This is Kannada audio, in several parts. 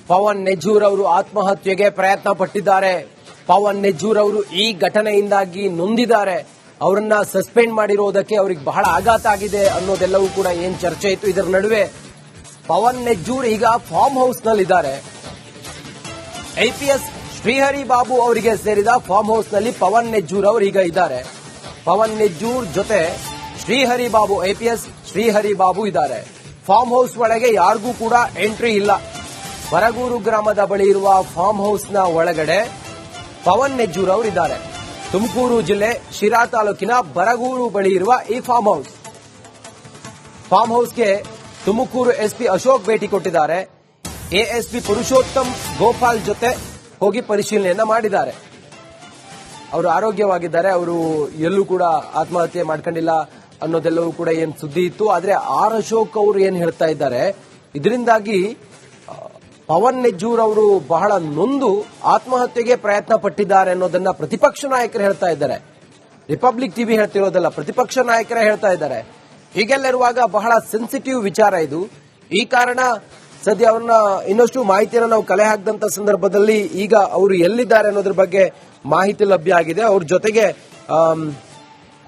ಪವನ್ ನೆಜ್ಜೂರ್ ಅವರು ಆತ್ಮಹತ್ಯೆಗೆ ಪ್ರಯತ್ನ ಪಟ್ಟಿದ್ದಾರೆ. ಪವನ್ ನೆಜ್ಜೂರ್ ಅವರು ಈ ಘಟನೆಯಿಂದಾಗಿ ನೊಂದಿದ್ದಾರೆ. ಅವರನ್ನ ಸಸ್ಪೆಂಡ್ ಮಾಡಿರೋದಕ್ಕೆ ಅವರಿಗೆ ಬಹಳ ಆಘಾತ ಆಗಿದೆ ಅನ್ನೋದೆಲ್ಲವೂ ಕೂಡ ಏನ್ ಚರ್ಚೆ ಇತ್ತು. ಇದರ ನಡುವೆ ಪವನ್ ನೆಜ್ಜೂರ್ ಈಗ ಫಾರ್ಮ್ ಹೌಸ್ ನಲ್ಲಿದ್ದಾರೆ. ಐಪಿಎಸ್ ಶ್ರೀಹರಿ ಬಾಬು ಅವರಿಗೆ ಸೇರಿದ ಫಾರ್ಮ್ ಹೌಸ್ ನಲ್ಲಿ ಪವನ್ ನೆಜ್ಜೂರ್ ಅವರು ಈಗ ಇದ್ದಾರೆ. ಪವನ್ ನೆಜ್ಜೂರ್ ಜೊತೆ ಶ್ರೀಹರಿ ಬಾಬು, ಐಪಿಎಸ್ ಶ್ರೀಹರಿ ಬಾಬು ಇದ್ದಾರೆ. ಫಾರ್ಮ್ ಹೌಸ್ ಒಳಗೆ ಯಾರಿಗೂ ಕೂಡ ಎಂಟ್ರಿ ಇಲ್ಲ. ಬರಗೂರು ಗ್ರಾಮದ ಬಳಿ ಇರುವ ಫಾರ್ಮ್ ಹೌಸ್ನ ಒಳಗಡೆ ಪವನ್ ನೆಜ್ಜೂರ್ ಅವರು ಇದ್ದಾರೆ. ತುಮಕೂರು ಜಿಲ್ಲೆ ಶಿರಾ ತಾಲೂಕಿನ ಬರಗೂರು ಬಳಿ ಇರುವ ಈ ಫಾರ್ಮ್ ಹೌಸ್ಗೆ ತುಮಕೂರು ಎಸ್ಪಿ ಅಶೋಕ್ ಭೇಟಿ ಕೊಟ್ಟಿದ್ದಾರೆ. ಎಎಸ್ಪಿ ಪುರುಷೋತ್ತಮ್ ಗೋಪಾಲ್ ಜೊತೆ ಹೋಗಿ ಪರಿಶೀಲನೆಯನ್ನ ಮಾಡಿದ್ದಾರೆ. ಅವರು ಆರೋಗ್ಯವಾಗಿದ್ದಾರೆ. ಅವರು ಎಲ್ಲೂ ಕೂಡ ಆತ್ಮಹತ್ಯೆ ಮಾಡ್ಕೊಂಡಿಲ್ಲ ಅನ್ನೋದೆಲ್ಲವೂ ಕೂಡ ಏನ್ ಸುದ್ದಿ ಇತ್ತು. ಆದ್ರೆ ಆರ್ ಅಶೋಕ್ ಅವರು ಏನ್ ಹೇಳ್ತಾ ಇದ್ದಾರೆ, ಇದರಿಂದಾಗಿ ಪವನ್ ನೆಜ್ಜೂರ್ ಅವರು ಬಹಳ ನೊಂದು ಆತ್ಮಹತ್ಯೆಗೆ ಪ್ರಯತ್ನ ಪಟ್ಟಿದ್ದಾರೆ ಅನ್ನೋದನ್ನ ಪ್ರತಿಪಕ್ಷ ನಾಯಕರು ಹೇಳ್ತಾ ಇದ್ದಾರೆ. ರಿಪಬ್ಲಿಕ್ ಟಿವಿ ಹೇಳ್ತಿರೋದಲ್ಲ, ಪ್ರತಿಪಕ್ಷ ನಾಯಕರೇ ಹೇಳ್ತಾ ಇದ್ದಾರೆ. ಹೀಗೆಲ್ಲರಿರುವಾಗ ಬಹಳ ಸೆನ್ಸಿಟಿವ್ ವಿಚಾರ ಇದು. ಈ ಕಾರಣ ಸದ್ಯ ಅವ್ರನ್ನ ಇನ್ನಷ್ಟು ಮಾಹಿತಿಯನ್ನು ನಾವು ಕಲೆ ಹಾಕಿದಂತ ಸಂದರ್ಭದಲ್ಲಿ ಈಗ ಅವರು ಎಲ್ಲಿದ್ದಾರೆ ಅನ್ನೋದ್ರ ಬಗ್ಗೆ ಮಾಹಿತಿ ಲಭ್ಯ ಆಗಿದೆ. ಅವ್ರ ಜೊತೆಗೆ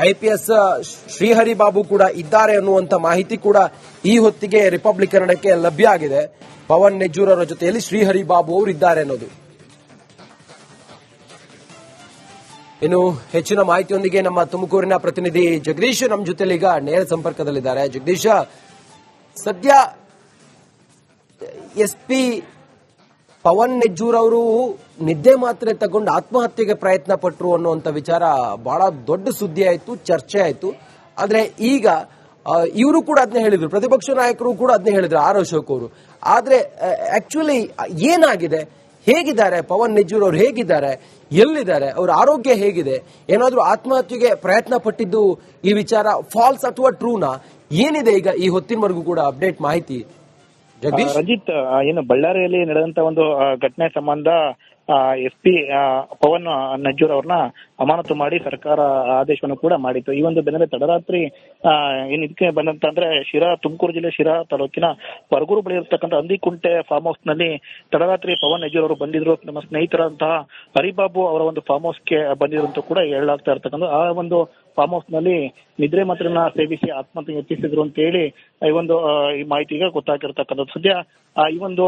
ಐಪಿಎಸ್ ಶ್ರೀಹರಿ ಬಾಬು ಕೂಡ ಇದ್ದಾರೆ ಅನ್ನುವಂತ ಮಾಹಿತಿ ಕೂಡ ಈ ಹೊತ್ತಿಗೆ ರಿಪಬ್ಲಿಕ್ ಕನ್ನಡಕ್ಕೆ ಲಭ್ಯ ಆಗಿದೆ. ಪವನ್ ನೆಜ್ಜೂರ್ ಅವರ ಜೊತೆಯಲ್ಲಿ ಶ್ರೀಹರಿ ಬಾಬು ಅವರು ಇದ್ದಾರೆ ಅನ್ನೋದು. ಇನ್ನು ಹೆಚ್ಚಿನ ಮಾಹಿತಿಯೊಂದಿಗೆ ನಮ್ಮ ತುಮಕೂರಿನ ಪ್ರತಿನಿಧಿ ಜಗದೀಶ್ ನಮ್ಮ ಜೊತೆಲಿ ಈಗ ನೇರ ಸಂಪರ್ಕದಲ್ಲಿದ್ದಾರೆ. ಜಗದೀಶ, ಸದ್ಯ ಎಸ್ಪಿ ಪವನ್ ನೆಜ್ಜೂರ್ ಅವರು ನಿದ್ದೆ ಮಾತ್ರೆ ತಗೊಂಡು ಆತ್ಮಹತ್ಯೆಗೆ ಪ್ರಯತ್ನ ಪಟ್ಟರು ಅನ್ನುವಂತ ವಿಚಾರ ಬಹಳ ದೊಡ್ಡ ಸುದ್ದಿ ಆಯ್ತು, ಚರ್ಚೆ ಆಯ್ತು. ಆದ್ರೆ ಈಗ ಇವರು ಕೂಡ ಅದನ್ನೇ ಹೇಳಿದ್ರು, ಪ್ರತಿಪಕ್ಷ ನಾಯಕರು ಕೂಡ ಅದನ್ನೇ ಹೇಳಿದ್ರು, ಆರ್ ಅಶೋಕ್ ಅವರು. ಆದ್ರೆ ಆಕ್ಚುಲಿ ಏನಾಗಿದೆ, ಹೇಗಿದ್ದಾರೆ ಪವನ್ ನೆಜ್ಜೂರ್ ಅವರು, ಹೇಗಿದ್ದಾರೆ, ಎಲ್ಲಿದ್ದಾರೆ, ಅವರ ಆರೋಗ್ಯ ಹೇಗಿದೆ, ಏನಾದ್ರೂ ಆತ್ಮಹತ್ಯೆಗೆ ಪ್ರಯತ್ನ ಪಟ್ಟಿದ್ದು ಈ ವಿಚಾರ ಫಾಲ್ಸ್ ಅಥವಾ ಟ್ರೂನಾ, ಏನಿದೆ ಈಗ ಈ ಹೊತ್ತಿನವರೆಗೂ ಕೂಡ ಅಪ್ಡೇಟ್ ಮಾಹಿತಿ? ಜಗದೀಶ್, ರಂಜಿತ್, ಏನು ಬಳ್ಳಾರಿಯಲ್ಲಿ ನಡೆದಂತ ಒಂದು ಘಟನೆ ಸಂಬಂಧ ಎಸ್ಪಿ ಪವನ್ ನೆಜ್ಜೂರ್ ಅವ್ರನ್ನ ಅಮಾನತು ಮಾಡಿ ಸರ್ಕಾರ ಆದೇಶವನ್ನು ಕೂಡ ಮಾಡಿತ್ತು. ಈ ಒಂದು ಬೆನ್ನಲ್ಲೇ ತಡರಾತ್ರಿ ಏನ್ ಇದಕ್ಕೆ ಬಂದಂತ ಅಂದ್ರೆ ತುಮಕೂರು ಜಿಲ್ಲೆ ಶಿರಾ ತಾಲೂಕಿನ ಬರಗೂರು ಬಳಿ ಇರತಕ್ಕಂಥ ಅಂದಿಕುಂಟೆ ಫಾರ್ಮ್ ಹೌಸ್ ನಲ್ಲಿ ತಡರಾತ್ರಿ ಪವನ್ ನೆಜ್ಜೂರ್ ಅವರು ಬಂದಿದ್ರು. ನಮ್ಮ ಸ್ನೇಹಿತರಂತಹ ಹರಿಬಾಬು ಅವರ ಒಂದು ಫಾರ್ಮ್ ಹೌಸ್ಗೆ ಬಂದಿದ್ರು ಅಂತ ಕೂಡ ಹೇಳಲಾಗ್ತಾ ಇರ್ತಕ್ಕಂಥ ಆ ಒಂದು ಫಾರ್ಮ್ ಹೌಸ್ ನಲ್ಲಿ ನಿದ್ರೆ ಮಾತ್ರನ್ನ ಸೇವಿಸಿ ಆತ್ಮಹತ್ಯೆ ಯತ್ನಿಸಿದ್ರು ಅಂತ ಹೇಳಿ ಈ ಮಾಹಿತಿ ಈಗ ಗೊತ್ತಾಗಿರ್ತಕ್ಕಂಥದ್ದು. ಸದ್ಯ ಈ ಒಂದು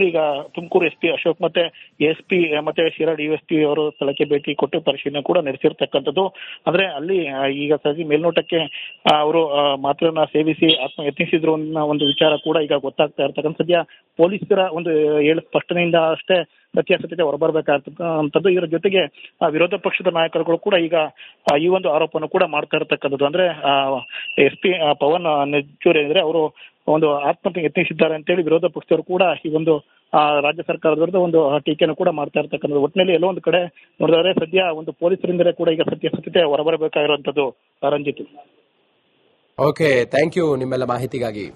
ಈಗ ತುಮಕೂರು ಎಸ್ಪಿ ಅಶೋಕ್ ಮತ್ತೆ ಎಸ್ಪಿ ಮತ್ತೆ ಶಿರಾ ಡಿಎಸ್ಪಿ ಅವರು ಸ್ಥಳಕ್ಕೆ ಭೇಟಿ ಕೊಟ್ಟು ಪರಿಶೀಲನೆ ಕೂಡ ನಡೆಸಿರ್ತಕ್ಕಂಥದ್ದು. ಅಂದ್ರೆ ಅಲ್ಲಿ ಈಗ ಸದ್ಯ ಮೇಲ್ನೋಟಕ್ಕೆ ಅವರು ಮಾತ್ರನ್ನ ಸೇವಿಸಿ ಆತ್ಮ ಯತ್ನಿಸಿದ್ರು ಅನ್ನೋ ಒಂದು ವಿಚಾರ ಕೂಡ ಈಗ ಗೊತ್ತಾಗ್ತಾ ಇರ್ತಕ್ಕಂಥ. ಸದ್ಯ ಪೊಲೀಸರ ಒಂದು ಸ್ಪಷ್ಟನೆಯಿಂದ ಅಷ್ಟೇ ಸತ್ಯಾಸತ್ಯತೆ ಹೊರಬರ್ಬೇಕಾಗ್ತಕ್ಕಂಥದ್ದು. ಇದರ ಜೊತೆಗೆ ವಿರೋಧ ಪಕ್ಷದ ನಾಯಕರುಗಳು ಕೂಡ ಈಗ ಈ ಒಂದು ಆರೋಪವನ್ನು ಕೂಡ ಮಾಡ್ತಾ ಇರತಕ್ಕಂಥದ್ದು. ಅಂದ್ರೆ ಎಸ್ಪಿ ಪವನ್ ನೆಜ್ಜೂರ್ ಏನಿದ್ರೆ ಅವರು ಒಂದು ಆತ್ಮಹತ್ಯೆ ಯತ್ನಿಸಿದ್ದಾರೆ ಅಂತೇಳಿ ವಿರೋಧ ಪಕ್ಷದವರು ಕೂಡ ಈ ಒಂದು ರಾಜ್ಯ ಸರ್ಕಾರದ ವಿರುದ್ಧ ಒಂದು ಟೀಕೆಯನ್ನು ಕೂಡ ಮಾಡ್ತಾ ಇರ್ತಕ್ಕಂಥದ್ದು. ಒಟ್ಟಿನಲ್ಲಿ ಎಲ್ಲೋ ಒಂದು ಕಡೆ ನೋಡಿದ್ರೆ ಸದ್ಯ ಒಂದು ಪೊಲೀಸರಿಂದಲೇ ಕೂಡ ಈಗ ಸತ್ಯಾಸತ್ಯತೆ ಹೊರಬರಬೇಕಾಗಿರುವಂತದ್ದು. ರಂಜಿತ್, ಓಕೆ, ಥ್ಯಾಂಕ್ ಯು ನಿಮ್ಮೆಲ್ಲ ಮಾಹಿತಿಗಾಗಿ.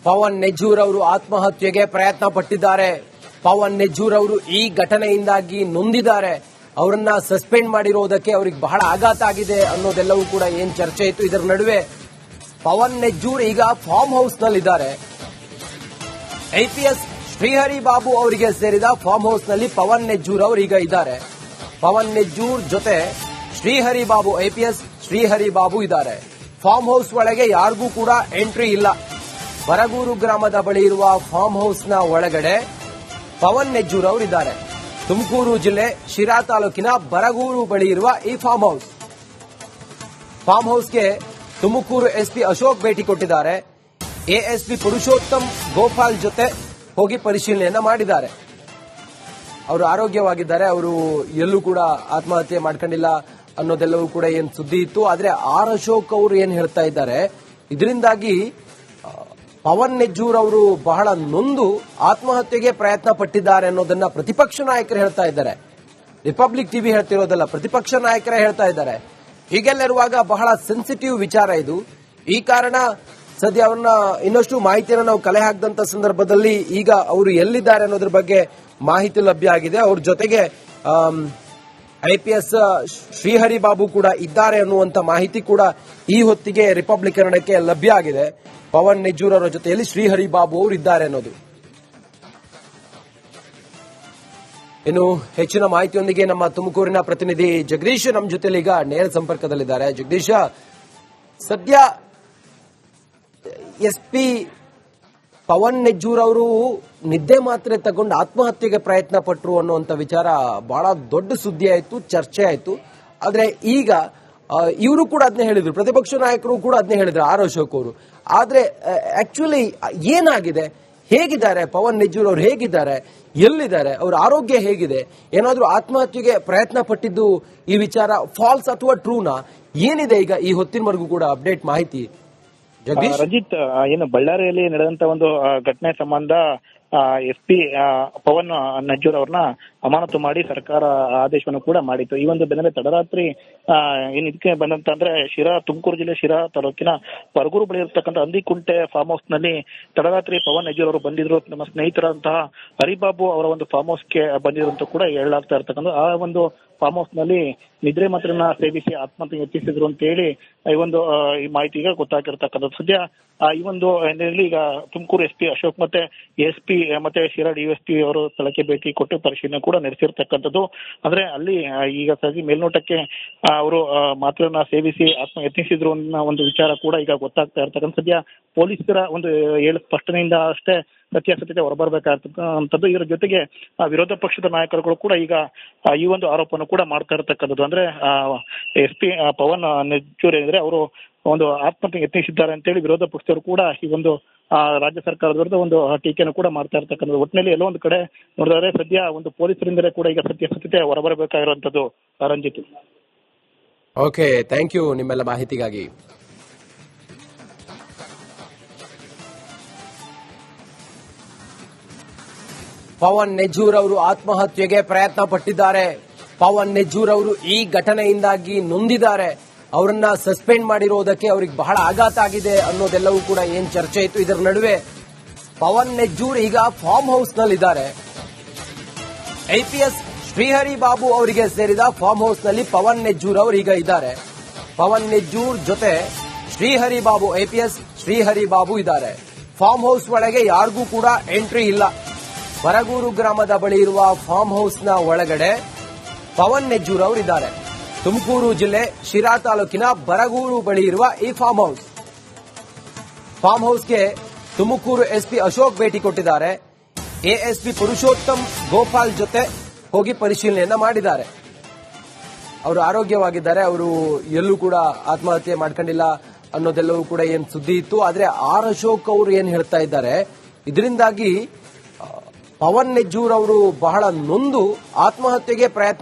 ಪವನ್ ನೆಜ್ಜೂರ್ ಅವರು ಆತ್ಮಹತ್ಯೆಗೆ ಪ್ರಯತ್ನ ಪಟ್ಟಿದ್ದಾರೆ. ಪವನ್ ನೆಜ್ಜೂರ್ ಅವರು ಈ ಘಟನೆಯಿಂದಾಗಿ ನೊಂದಿದ್ದಾರೆ. ಅವರನ್ನ ಸಸ್ಪೆಂಡ್ ಮಾಡಿರೋದಕ್ಕೆ ಅವರಿಗೆ ಬಹಳ ಆಘಾತ ಆಗಿದೆ ಅನ್ನೋದೆಲ್ಲವೂ ಕೂಡ ಏನ್ ಚರ್ಚೆ ಇತ್ತು. ಇದರ ನಡುವೆ ಪವನ್ ನೆಜ್ಜೂರ್ ಈಗ ಫಾರ್ಮ್ ಹೌಸ್ ನಲ್ಲಿದ್ದಾರೆ. ಐಪಿಎಸ್ ಶ್ರೀಹರಿ ಬಾಬು ಅವರಿಗೆ ಸೇರಿದ ಫಾರ್ಮ್ ಹೌಸ್ ನಲ್ಲಿ ಪವನ್ ನೆಜ್ಜೂರ್ ಅವರು ಈಗ ಇದ್ದಾರೆ. ಪವನ್ ನೆಜ್ಜೂರ್ ಜೊತೆ ಶ್ರೀಹರಿ ಬಾಬು, ಐಪಿಎಸ್ ಶ್ರೀಹರಿ ಬಾಬು ಇದ್ದಾರೆ. ಫಾರ್ಮ್ ಹೌಸ್ ಒಳಗೆ ಯಾರಿಗೂ ಕೂಡ ಎಂಟ್ರಿ ಇಲ್ಲ. ಬರಗೂರು ಗ್ರಾಮದ ಬಳಿ ಇರುವ ಫಾರ್ಮ್ ಹೌಸ್ನ ಒಳಗಡೆ ಪವನ್ ನೆಜ್ಜೂರ್ ಅವರು ಇದ್ದಾರೆ. ತುಮಕೂರು ಜಿಲ್ಲೆ ಶಿರಾ ತಾಲೂಕಿನ ಬರಗೂರು ಬಳಿ ಇರುವ ಈ ಫಾರ್ಮ್ ಹೌಸ್ಗೆ ತುಮಕೂರು ಎಸ್ಪಿ ಅಶೋಕ್ ಭೇಟಿ ಕೊಟ್ಟಿದ್ದಾರೆ. ಎಎಸ್ಪಿ ಪುರುಷೋತ್ತಮ್ ಗೋಪಾಲ್ ಜೊತೆ ಹೋಗಿ ಪರಿಶೀಲನೆಯನ್ನ ಮಾಡಿದ್ದಾರೆ. ಅವರು ಆರೋಗ್ಯವಾಗಿದ್ದಾರೆ. ಅವರು ಎಲ್ಲೂ ಕೂಡ ಆತ್ಮಹತ್ಯೆ ಮಾಡ್ಕೊಂಡಿಲ್ಲ ಅನ್ನೋದೆಲ್ಲವೂ ಕೂಡ ಏನ್ ಸುದ್ದಿ ಇತ್ತು. ಆದ್ರೆ ಆರ್ ಅಶೋಕ್ ಅವರು ಏನ್ ಹೇಳ್ತಾ ಇದ್ದಾರೆ, ಇದರಿಂದಾಗಿ ಪವನ್ ನೆಜ್ಜೂರ್ ಅವರು ಬಹಳ ನೊಂದು ಆತ್ಮಹತ್ಯೆಗೆ ಪ್ರಯತ್ನ ಪಟ್ಟಿದ್ದಾರೆ ಅನ್ನೋದನ್ನ ಪ್ರತಿಪಕ್ಷ ನಾಯಕರು ಹೇಳ್ತಾ ಇದ್ದಾರೆ. ರಿಪಬ್ಲಿಕ್ ಟಿವಿ ಹೇಳ್ತಿರೋದಲ್ಲ, ಪ್ರತಿಪಕ್ಷ ನಾಯಕರೇ ಹೇಳ್ತಾ ಇದ್ದಾರೆ. ಹೀಗೆಲ್ಲರಿರುವಾಗ ಬಹಳ ಸೆನ್ಸಿಟಿವ್ ವಿಚಾರ ಇದು. ಈ ಕಾರಣ ಸದ್ಯ ಅವ್ರನ್ನ ಇನ್ನಷ್ಟು ಮಾಹಿತಿಯನ್ನು ನಾವು ಕಲೆ ಹಾಕಿದಂತ ಸಂದರ್ಭದಲ್ಲಿ ಈಗ ಅವರು ಎಲ್ಲಿದ್ದಾರೆ ಅನ್ನೋದ್ರ ಬಗ್ಗೆ ಮಾಹಿತಿ ಲಭ್ಯ ಆಗಿದೆ. ಅವ್ರ ಜೊತೆಗೆ IPS ಶ್ರೀಹರಿ ಬಾಬು ಕೂಡ ಇದ್ದಾರೆ ಅನ್ನುವಂತ ಮಾಹಿತಿ ಕೂಡ ಈ ಹೊತ್ತಿಗೆ ರಿಪಬ್ಲಿಕ್ ಕನ್ನಡಕ್ಕೆ ಲಭ್ಯ ಆಗಿದೆ. ಪವನ್ ನೆಜ್ಜೂರ್ ಅವರ ಜೊತೆಯಲ್ಲಿ ಶ್ರೀಹರಿ ಬಾಬು ಅವರು ಇದ್ದಾರೆ ಅನ್ನೋದು. ಇನ್ನು ಹೆಚ್ಚಿನ ಮಾಹಿತಿಯೊಂದಿಗೆ ನಮ್ಮ ತುಮಕೂರಿನ ಪ್ರತಿನಿಧಿ ಜಗದೀಶ್ ನಮ್ಮ ಜೊತೆಲಿ ಈಗ ನೇರ ಸಂಪರ್ಕದಲ್ಲಿದ್ದಾರೆ. ಜಗದೀಶ, ಸದ್ಯ SP ಪವನ್ ನೆಜ್ಜೂರ್ ಅವರು ನಿದ್ದೆ ಮಾತ್ರೆ ತಗೊಂಡು ಆತ್ಮಹತ್ಯೆಗೆ ಪ್ರಯತ್ನ ಪಟ್ಟರು ಅನ್ನುವಂತ ವಿಚಾರ ಬಹಳ ದೊಡ್ಡ ಸುದ್ದಿ ಆಯಿತು, ಚರ್ಚೆ ಆಯಿತು. ಆದ್ರೆ ಈಗ ಇವರು ಕೂಡ ಅದನ್ನೇ ಹೇಳಿದ್ರು, ಪ್ರತಿಪಕ್ಷ ನಾಯಕರು ಕೂಡ ಅದನ್ನೇ ಹೇಳಿದ್ರು, ಆರ್ ಅಶೋಕ್ ಅವರು. ಆದ್ರೆ ಆಕ್ಚುಲಿ ಏನಾಗಿದೆ, ಹೇಗಿದ್ದಾರೆ ಪವನ್ ನೆಜ್ಜೂರ್ ಅವರು, ಹೇಗಿದ್ದಾರೆ, ಎಲ್ಲಿದ್ದಾರೆ, ಅವರ ಆರೋಗ್ಯ ಹೇಗಿದೆ, ಏನಾದ್ರೂ ಆತ್ಮಹತ್ಯೆಗೆ ಪ್ರಯತ್ನ ಪಟ್ಟಿದ್ದು ಈ ವಿಚಾರ ಫಾಲ್ಸ್ ಅಥವಾ ಟ್ರೂನಾ, ಏನಿದೆ ಈಗ ಈ ಹೊತ್ತಿನವರೆಗೂ ಕೂಡ ಅಪ್ಡೇಟ್ ಮಾಹಿತಿ? ಜಗದೀಶ್, ರಂಜಿತ್, ಏನು ಬಳ್ಳಾರಿಯಲ್ಲಿ ನಡೆದಂತ ಒಂದು ಘಟನೆ ಸಂಬಂಧ SP ಪವನ್ ನೆಜ್ಜೂರ್ ಅವ್ರನ್ನ ಅಮಾನತು ಮಾಡಿ ಸರ್ಕಾರ ಆದೇಶವನ್ನು ಕೂಡ ಮಾಡಿತ್ತು. ಈ ಒಂದು ಬೆನ್ನಲ್ಲೇ ತಡರಾತ್ರಿ ಏನ್ ಇದಕ್ಕೆ ಬಂದಂತ ಅಂದ್ರೆ ತುಮಕೂರು ಜಿಲ್ಲೆ ಶಿರಾ ತಾಲೂಕಿನ ಪರಗೂರು ಬಳಿ ಇರತಕ್ಕಂಥ ಅಂದಿಕುಂಟೆ ಫಾರ್ಮ್ ಹೌಸ್ ನಲ್ಲಿ ತಡರಾತ್ರಿ ಪವನ್ ನೆಜ್ಜೂರ್ ಅವರು ಬಂದಿದ್ರು. ನಮ್ಮ ಸ್ನೇಹಿತರಂತಹ ಹರಿಬಾಬು ಅವರ ಒಂದು ಫಾರ್ಮ್ ಹೌಸ್ಗೆ ಬಂದಿದ್ರು ಅಂತ ಕೂಡ ಹೇಳಲಾಗ್ತಾ ಇರ್ತಕ್ಕಂಥ ಆ ಒಂದು ಫಾರ್ಮ್ ಹೌಸ್ ನಲ್ಲಿ ನಿದ್ರೆ ಮಾತ್ರನ ಸೇವಿಸಿ ಆತ್ಮಹತ್ಯೆ ಯತ್ನಿಸಿದ್ರು ಅಂತ ಹೇಳಿ ಈ ಮಾಹಿತಿ ಈಗ ಗೊತ್ತಾಗಿರ್ತಕ್ಕಂಥದ್ದು. ಸದ್ಯ ಈ ಒಂದು ಹಿನ್ನೆಲೆಯಲ್ಲಿ ಈಗ ತುಮಕೂರು SP ಅಶೋಕ್ ಮತ್ತೆ SP ಮತ್ತೆ ಶಿರಾ DSP ಅವರು ಸ್ಥಳಕ್ಕೆ ಭೇಟಿ ಕೊಟ್ಟು ಪರಿಶೀಲನೆ ಕೂಡ ನಡೆಸಿರ್ತಕ್ಕಂಥದ್ದು. ಅಂದ್ರೆ ಅಲ್ಲಿ ಈಗ ಸದ್ಯ ಮೇಲ್ನೋಟಕ್ಕೆ ಅವರು ಮಾತ್ರನ ಸೇವಿಸಿ ಆತ್ಮ ಯತ್ನಿಸಿದ್ರು ಅನ್ನೋ ಒಂದು ವಿಚಾರ ಕೂಡ ಈಗ ಗೊತ್ತಾಗ್ತಾ ಇರ್ತಕ್ಕಂಥ. ಸದ್ಯ ಪೊಲೀಸರ ಒಂದು ಸ್ಪಷ್ಟನೆಯಿಂದ ಅಷ್ಟೇ ಸತ್ಯಾಸತ್ಯತೆ ಹೊರಬರ್ಬೇಕಾಗ್ತಕ್ಕಂಥದ್ದು. ಇದರ ಜೊತೆಗೆ ವಿರೋಧ ಪಕ್ಷದ ನಾಯಕರುಗಳು ಕೂಡ ಈಗ ಈ ಒಂದು ಆರೋಪವನ್ನು ಕೂಡ ಮಾಡ್ತಾ ಇರತಕ್ಕಂಥದ್ದು. ಅಂದ್ರೆ SP ಪವನ್ ನೆಜ್ಜೂರ್ ಏನಿದ್ರೆ ಅವರು ಒಂದು ಆತ್ಮಹತ್ಯೆ ಯತ್ನಿಸಿದ್ದಾರೆ ಅಂತೇಳಿ ವಿರೋಧ ಪಕ್ಷದವರು ಕೂಡ ಈ ಒಂದು ರಾಜ್ಯ ಸರ್ಕಾರದ ವಿರುದ್ಧ ಒಂದು ಟೀಕೆಯನ್ನು ಕೂಡ ಮಾಡ್ತಾ ಇರ್ತಕ್ಕಂಥದ್ದು. ಒಟ್ಟಿನಲ್ಲಿ ಎಲ್ಲೋ ಒಂದು ಕಡೆ ನೋಡಿದ್ರೆ ಸದ್ಯ ಒಂದು ಪೊಲೀಸರಿಂದಲೇ ಕೂಡ ಈಗ ಸತ್ಯಾಸತ್ಯತೆ ಹೊರಬರಬೇಕಾಗಿರುವಂತದ್ದು. ರಂಜಿತ್, ಓಕೆ, ಥ್ಯಾಂಕ್ ಯು ನಿಮ್ಮೆಲ್ಲ ಮಾಹಿತಿಗಾಗಿ. ಪವನ್ ನೆಜ್ಜೂರ್ ಅವರು ಆತ್ಮಹತ್ಯೆಗೆ ಪ್ರಯತ್ನ ಪಟ್ಟಿದ್ದಾರೆ. ಪವನ್ ನೆಜ್ಜೂರ್ ಅವರು ಈ ಘಟನೆಯಿಂದಾಗಿ ನೊಂದಿದ್ದಾರೆ. ಅವರನ್ನ ಸಸ್ಪೆಂಡ್ ಮಾಡಿರೋದಕ್ಕೆ ಅವರಿಗೆ ಬಹಳ ಆಘಾತ ಆಗಿದೆ ಅನ್ನೋದೆಲ್ಲವೂ ಕೂಡ ಏನ್ ಚರ್ಚೆ ಇತ್ತು. ಇದರ ನಡುವೆ ಪವನ್ ನೆಜ್ಜೂರ್ ಈಗ ಫಾರ್ಮ್ ಹೌಸ್ ನಲ್ಲಿದ್ದಾರೆ. IPS ಶ್ರೀಹರಿ ಬಾಬು ಅವರಿಗೆ ಸೇರಿದ ಫಾರ್ಮ್ ಹೌಸ್ ನಲ್ಲಿ ಪವನ್ ನೆಜ್ಜೂರ್ ಅವರು ಈಗ ಇದ್ದಾರೆ. ಪವನ್ ನೆಜ್ಜೂರ್ ಜೊತೆ ಶ್ರೀಹರಿ ಬಾಬು, IPS ಶ್ರೀಹರಿ ಬಾಬು ಇದ್ದಾರೆ. ಫಾರ್ಮ್ ಹೌಸ್ ಒಳಗೆ ಯಾರಿಗೂ ಕೂಡ ಎಂಟ್ರಿ ಇಲ್ಲ. ಬರಗೂರು ಗ್ರಾಮದ ಬಳಿ ಇರುವ ಫಾರ್ಮ್ ಹೌಸ್ನ ಒಳಗಡೆ ಪವನ್ ನೆಜ್ಜೂರ್ ಅವರು ಇದ್ದಾರೆ. ತುಮಕೂರು ಜಿಲ್ಲೆ ಶಿರಾ ತಾಲೂಕಿನ ಬರಗೂರು ಬಳಿ ಇರುವ ಈ ಫಾರ್ಮ್ ಹೌಸ್ಗೆ ತುಮಕೂರು SP ಅಶೋಕ್ ಭೇಟಿ ಕೊಟ್ಟಿದ್ದಾರೆ. ASP ಪುರುಷೋತ್ತಮ್ ಗೋಪಾಲ್ ಜೊತೆ ಹೋಗಿ ಪರಿಶೀಲನೆಯನ್ನ ಮಾಡಿದ್ದಾರೆ. ಅವರು ಆರೋಗ್ಯವಾಗಿದ್ದಾರೆ, ಅವರು ಎಲ್ಲೂ ಕೂಡ ಆತ್ಮಹತ್ಯೆ ಮಾಡ್ಕೊಂಡಿಲ್ಲ ಅನ್ನೋದೆಲ್ಲವೂ ಕೂಡ ಏನ್ ಸುದ್ದಿ ಇತ್ತು. ಆದ್ರೆ ಆರ್ ಅಶೋಕ್ ಅವರು ಏನ್ ಹೇಳ್ತಾ ಇದ್ದಾರೆ, ಇದರಿಂದಾಗಿ ಪವನ್ ನೆಜ್ಜೂರ್ ಅವರು ಬಹಳ ನೊಂದು ಆತ್ಮಹತ್ಯೆಗೆ ಪ್ರಯತ್ನ